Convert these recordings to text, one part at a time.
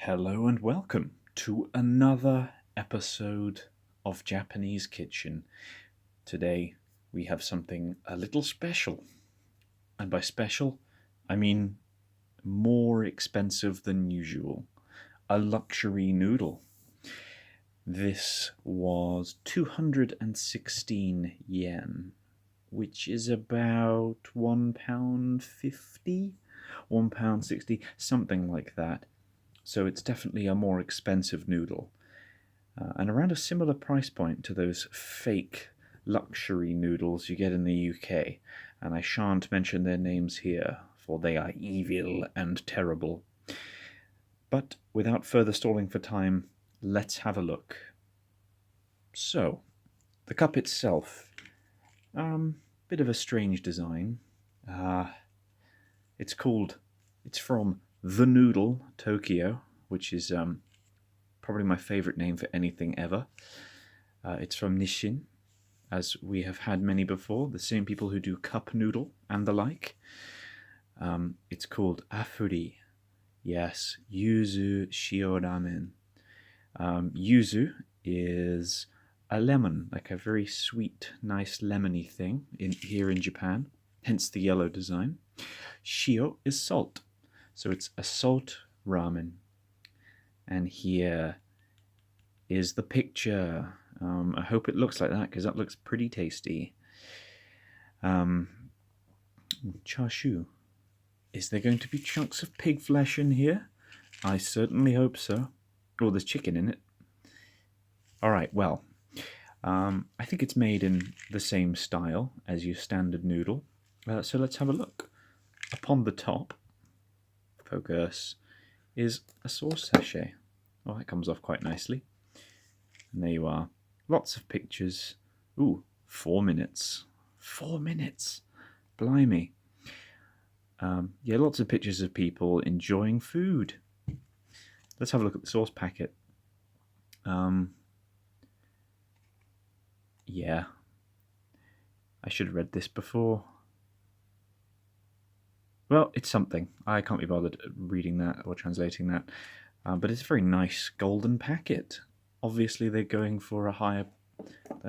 Hello and welcome to another episode of Japanese Kitchen. Today we have something a little special. And by special, I mean more expensive than usual. A luxury noodle. This was 216 yen, which is about £1.50, £1.60, something like that. So it's definitely a more expensive noodle. And around a similar price point to those fake luxury noodles you get in the UK. And I shan't mention their names here, for they are evil and terrible. But without further stalling for time, let's have a look. So, the cup itself, bit of a strange design. It's from The Noodle, Tokyo, which is probably my favourite name for anything ever. It's from Nissin, as we have had many before, the same people who do cup noodle and the like. It's called Afuri. Yes, Yuzu Shio Ramen. Yuzu is a lemon, like a very sweet, nice lemony thing here in Japan, hence the yellow design. Shio is salt. So it's a salt ramen. And here is the picture. I hope it looks like that, because that looks pretty tasty. Chashu. Is there going to be chunks of pig flesh in here? I certainly hope so. Oh, there's chicken in it. Alright, well, I think it's made in the same style as your standard noodle. So let's have a look. Upon the top, focus, is a sauce sachet. Oh, that comes off quite nicely. And there you are. Lots of pictures. Ooh, 4 minutes. 4 minutes! Blimey. Yeah, lots of pictures of people enjoying food. Let's have a look at the sauce packet. Yeah. I should have read this before. Well, it's something. I can't be bothered reading that or translating that. But it's a very nice golden packet. Obviously, they're going for a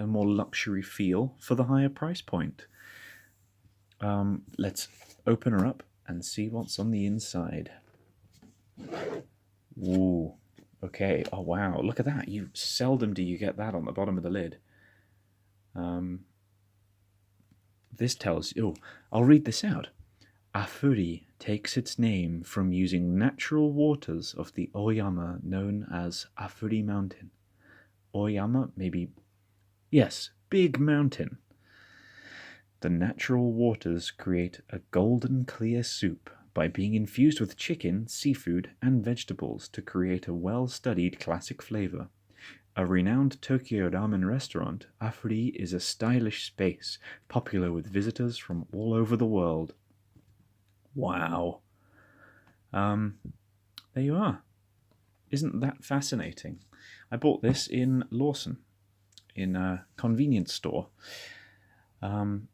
more luxury feel for the higher price point. Let's open her up and see what's on the inside. Ooh, okay. Oh, wow. Look at that. Seldom do you get that on the bottom of the lid. This tells... Oh, I'll read this out. Afuri takes its name from using natural waters of the Oyama known as Afuri Mountain. Oyama, maybe... Yes, big mountain. The natural waters create a golden clear soup by being infused with chicken, seafood, and vegetables to create a well-studied classic flavor. A renowned Tokyo ramen restaurant, Afuri is a stylish space, popular with visitors from all over the world. Wow. There you are. Isn't that fascinating? I bought this in Lawson, in a convenience store. And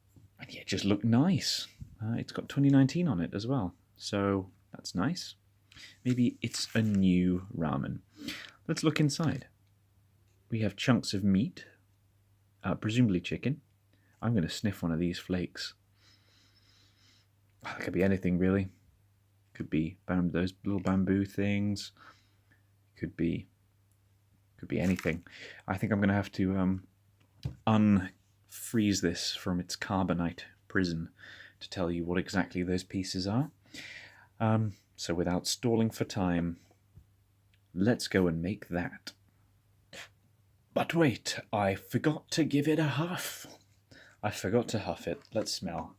yeah, it just looked nice. It's got 2019 on it as well, so that's nice. Maybe it's a new ramen. Let's look inside. We have chunks of meat, presumably chicken. I'm going to sniff one of these flakes. It could be anything, really. Could be those little bamboo things. Could be anything. I think I'm going to have to unfreeze this from its carbonite prison to tell you what exactly those pieces are. So without stalling for time, let's go and make that. But wait, I forgot to give it a huff. I forgot to huff it. Let's smell.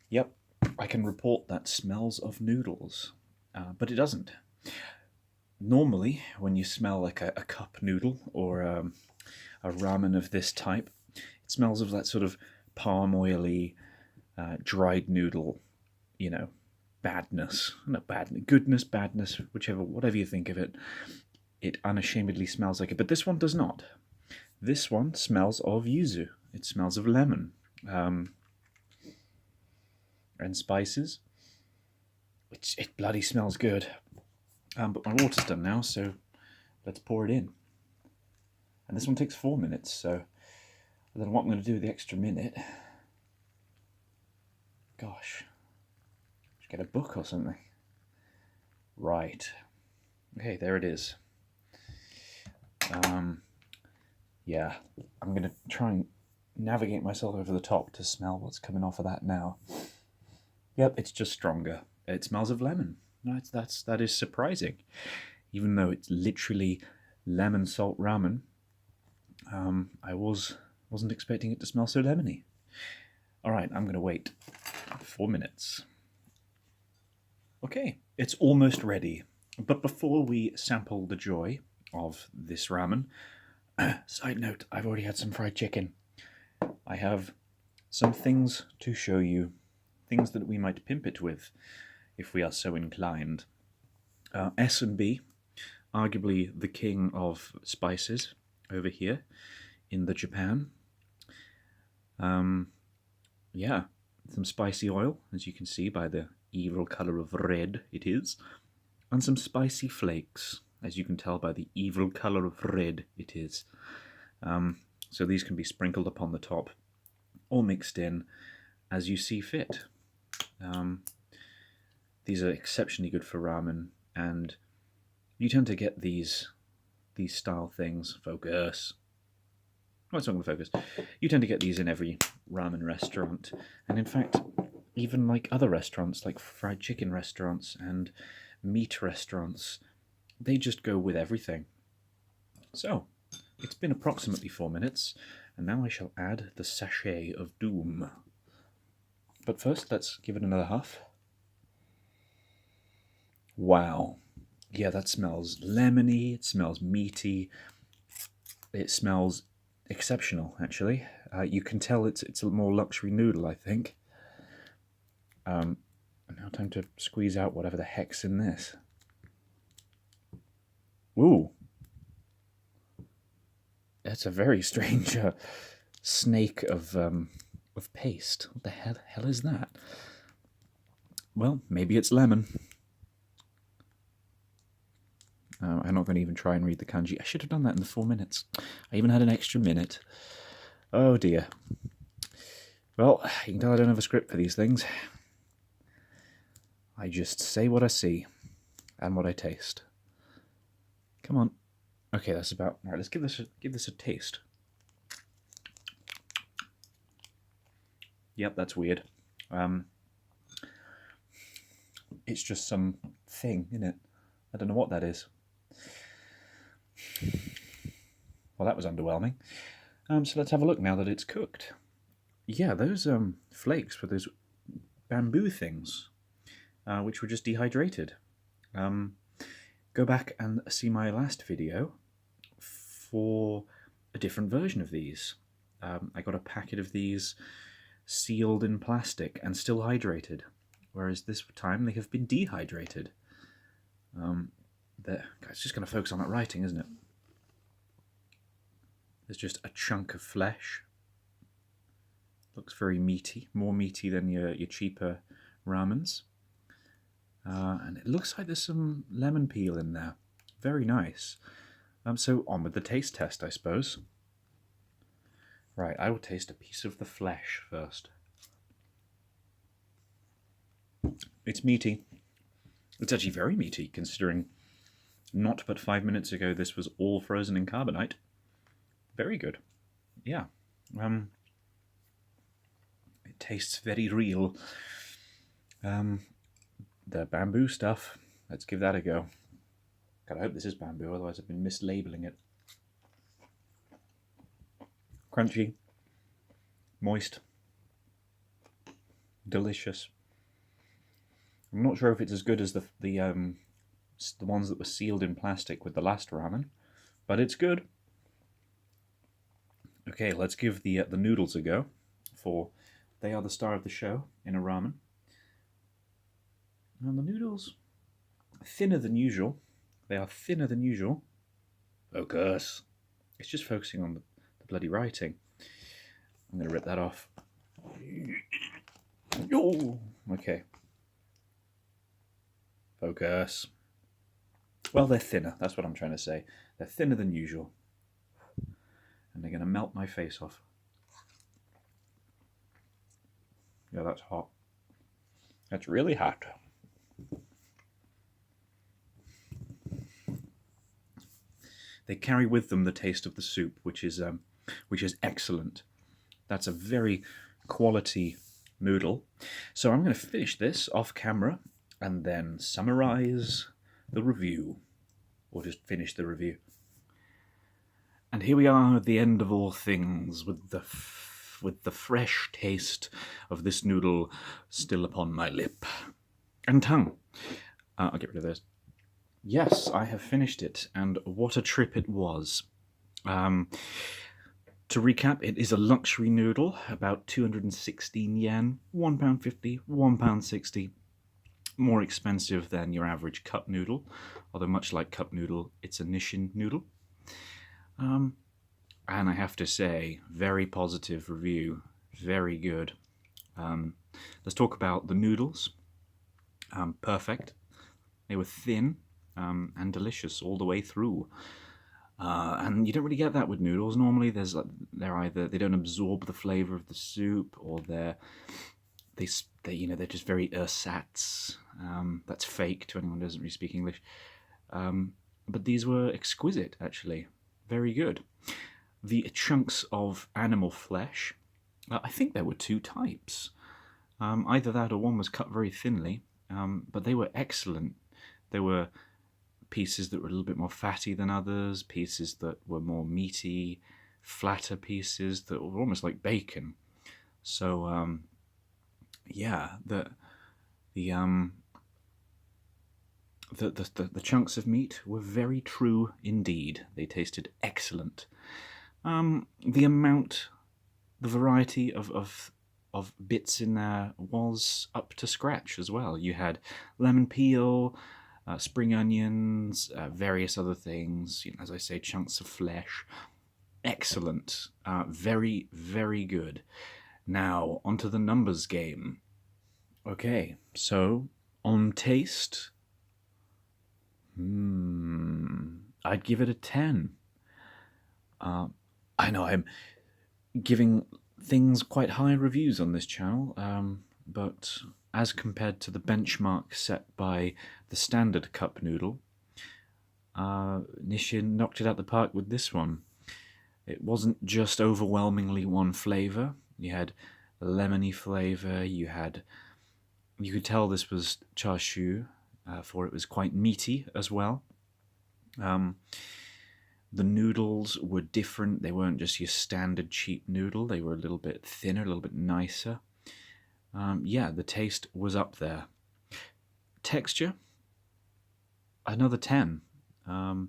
Yep, I can report that smells of noodles, but it doesn't. Normally, when you smell like a cup noodle or a ramen of this type, it smells of that sort of palm oily, dried noodle, badness. Not badness, goodness, badness, whatever you think of it. It unashamedly smells like it, but this one does not. This one smells of yuzu. It smells of lemon. And spices. It bloody smells good. But my water's done now, so let's pour it in. And this one takes 4 minutes, so I don't know what I'm going to do with the extra minute. Gosh. Should get a book or something. Right. Okay, there it is. Yeah, I'm going to try and navigate myself over the top to smell what's coming off of that now. Yep, it's just stronger. It smells of lemon. That is surprising. Even though it's literally lemon salt ramen, I wasn't expecting it to smell so lemony. Alright, I'm going to wait 4 minutes. Okay, it's almost ready. But before we sample the joy of this ramen, side note, I've already had some fried chicken. I have some things to show you, things that we might pimp it with, if we are so inclined. S&B, arguably the king of spices over here in the Japan. Yeah, some spicy oil, as you can see by the evil colour of red it is, and some spicy flakes, as you can tell by the evil colour of red it is. So these can be sprinkled upon the top, or mixed in as you see fit. These are exceptionally good for ramen, and you tend to get these style things. Focus. Oh, it's not going to focus. You tend to get these in every ramen restaurant, and in fact, even like other restaurants, like fried chicken restaurants and meat restaurants, they just go with everything. So, it's been approximately 4 minutes, and now I shall add the sachet of doom. But first, let's give it another huff. Wow. Yeah, that smells lemony, it smells meaty, it smells exceptional, actually. You can tell it's a more luxury noodle, I think. Now time to squeeze out whatever the heck's in this. Ooh. That's a very strange snake of paste. What the hell is that? Well, maybe it's lemon. I'm not going to even try and read the kanji. I should have done that in the 4 minutes. I even had an extra minute. Oh dear. Well, you can tell I don't have a script for these things. I just say what I see and what I taste. Come on. Okay, that's about right. Let's give this a taste. Yep, that's weird. It's just some thing, isn't it? I don't know what that is. Well, that was underwhelming. So let's have a look now that it's cooked. Yeah, those flakes were those bamboo things, which were just dehydrated. Go back and see my last video for a different version of these. I got a packet of these sealed in plastic and still hydrated, whereas this time they have been dehydrated. It's just going to focus on that writing, isn't it? There's just a chunk of flesh. Looks very meaty, more meaty than your cheaper ramens. And it looks like there's some lemon peel in there. Very nice. So on with the taste test, I suppose. Right, I will taste a piece of the flesh first. It's meaty. It's actually very meaty, considering not but 5 minutes ago this was all frozen in carbonite. Very good. Yeah. It tastes very real. The bamboo stuff, let's give that a go. God, I hope this is bamboo, otherwise I've been mislabeling it. Crunchy, moist, delicious. I'm not sure if it's as good as the ones that were sealed in plastic with the last ramen, but it's good. Okay, let's give the noodles a go, for they are the star of the show in a ramen. Now the noodles, thinner than usual. They are thinner than usual. Focus. It's just focusing on the bloody writing. I'm going to rip that off. Oh, okay. Focus. Well, they're thinner. That's what I'm trying to say. They're thinner than usual. And they're going to melt my face off. Yeah, that's hot. That's really hot. They carry with them the taste of the soup, which is excellent. That's a very quality noodle. So I'm going to finish this off camera and then summarize the review, or just finish the review. And here we are at the end of all things, with the fresh taste of this noodle still upon my lip and tongue. I'll get rid of this. Yes, I have finished it, and what a trip it was. To recap, it is a luxury noodle, about 216 yen, £1.50, £1.60, more expensive than your average cup noodle, although much like cup noodle, it's a Nissin noodle. And I have to say, very positive review, very good. Let's talk about the noodles. Perfect. They were thin and delicious all the way through. And you don't really get that with noodles. Normally, they're either they don't absorb the flavor of the soup, or they're just very ersatz. That's fake to anyone who doesn't really speak English. But these were exquisite, actually, very good. The chunks of animal flesh, I think there were two types. Either that or one was cut very thinly, but they were excellent. There were pieces that were a little bit more fatty than others, pieces that were more meaty, flatter pieces that were almost like bacon. So the chunks of meat were very true indeed. They tasted excellent. The variety of bits in there was up to scratch as well. You had lemon peel, spring onions, various other things. As I say, chunks of flesh. Excellent. Very, very good. Now, onto the numbers game. Okay, so on taste, I'd give it a 10. I know I'm giving things quite high reviews on this channel, but as compared to the benchmark set by the standard cup noodle, Nissin knocked it out the park with this one. It wasn't just overwhelmingly one flavour. You had a lemony flavour, you could tell this was char siu, for it was quite meaty as well. The noodles were different. They weren't just your standard cheap noodle. They were a little bit thinner, a little bit nicer. The taste was up there. Texture, another 10. The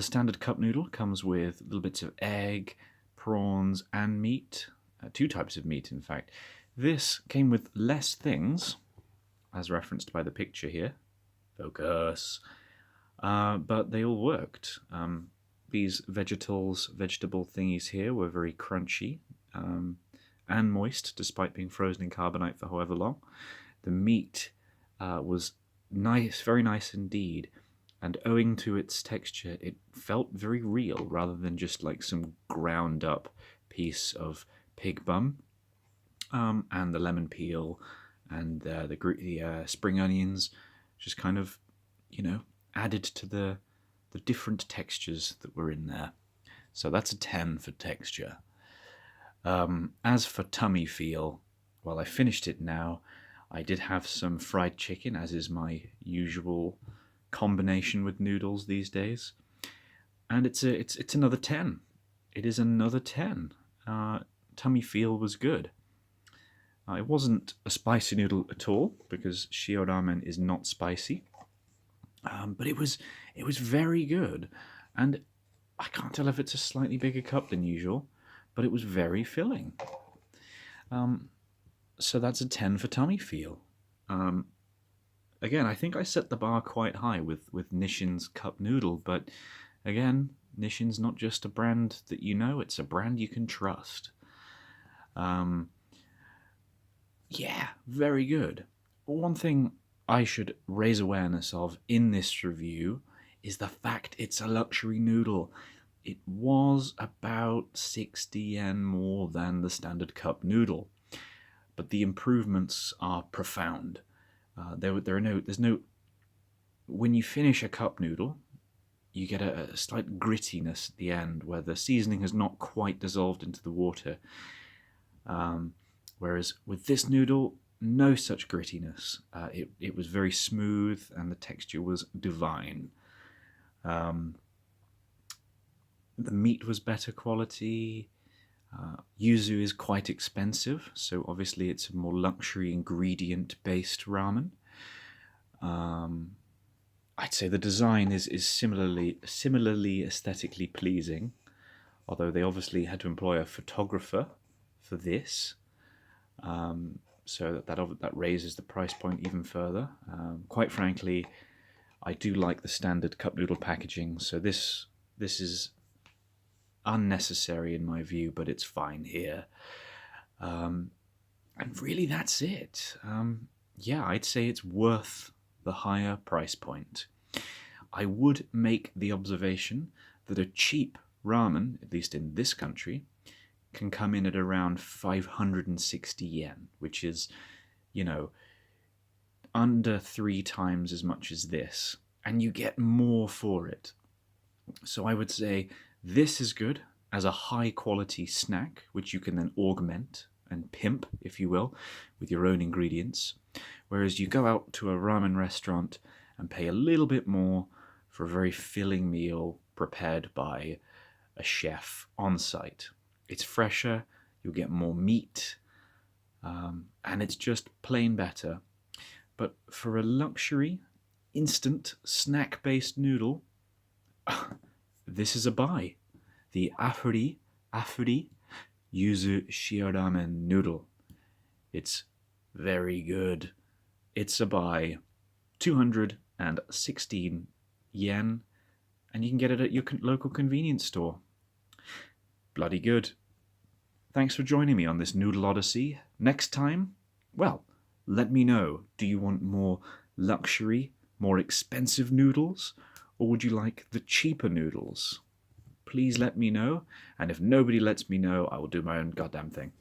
standard cup noodle comes with little bits of egg, prawns, and meat. Two types of meat, in fact. This came with less things, as referenced by the picture here. Focus. But they all worked. These vegetable thingies here were very crunchy and moist, despite being frozen in carbonite for however long. The meat was nice, very nice indeed, and owing to its texture, it felt very real, rather than just like some ground up piece of pig bum. And the lemon peel and the spring onions just kind of, added to the different textures that were in there. So that's a 10 for texture. As for tummy feel, well, I finished it now. I did have some fried chicken, as is my usual combination with noodles these days, and it's another 10. It is another 10. Tummy feel was good. It wasn't a spicy noodle at all, because Shio Ramen is not spicy. But it was very good, and I can't tell if it's a slightly bigger cup than usual, but it was very filling. So that's a 10 for tummy feel. Again, I think I set the bar quite high with Nissin's cup noodle, but again, Nissin's not just a brand that you know, it's a brand you can trust. Yeah, very good. One thing I should raise awareness of in this review is the fact it's a luxury noodle. It was about 60 yen more than the standard cup noodle, but the improvements are profound. There's no. When you finish a cup noodle, you get a slight grittiness at the end where the seasoning has not quite dissolved into the water. Whereas with this noodle, no such grittiness. It was very smooth and the texture was divine. The meat was better quality. Yuzu is quite expensive, so obviously it's a more luxury ingredient-based ramen. I'd say the design is similarly aesthetically pleasing, although they obviously had to employ a photographer for this, so that raises the price point even further. Quite frankly, I do like the standard cup noodle packaging, so this is unnecessary in my view, but it's fine here. And really, that's it. Yeah, I'd say it's worth the higher price point. I would make the observation that a cheap ramen, at least in this country, can come in at around 560 yen, which is, under 3 times as much as this, and you get more for it. So I would say this is good as a high quality snack, which you can then augment and pimp, if you will, with your own ingredients. Whereas you go out to a ramen restaurant and pay a little bit more for a very filling meal prepared by a chef on site. It's fresher, you'll get more meat, and it's just plain better. But for a luxury, instant, snack-based noodle, this is a buy. The Afuri Yuzu Shio Ramen noodle. It's very good. It's a buy. 216 yen, and you can get it at your local convenience store. Bloody good. Thanks for joining me on this noodle odyssey. Next time, well, let me know. Do you want more luxury, more expensive noodles, or would you like the cheaper noodles? Please let me know, and if nobody lets me know, I will do my own goddamn thing.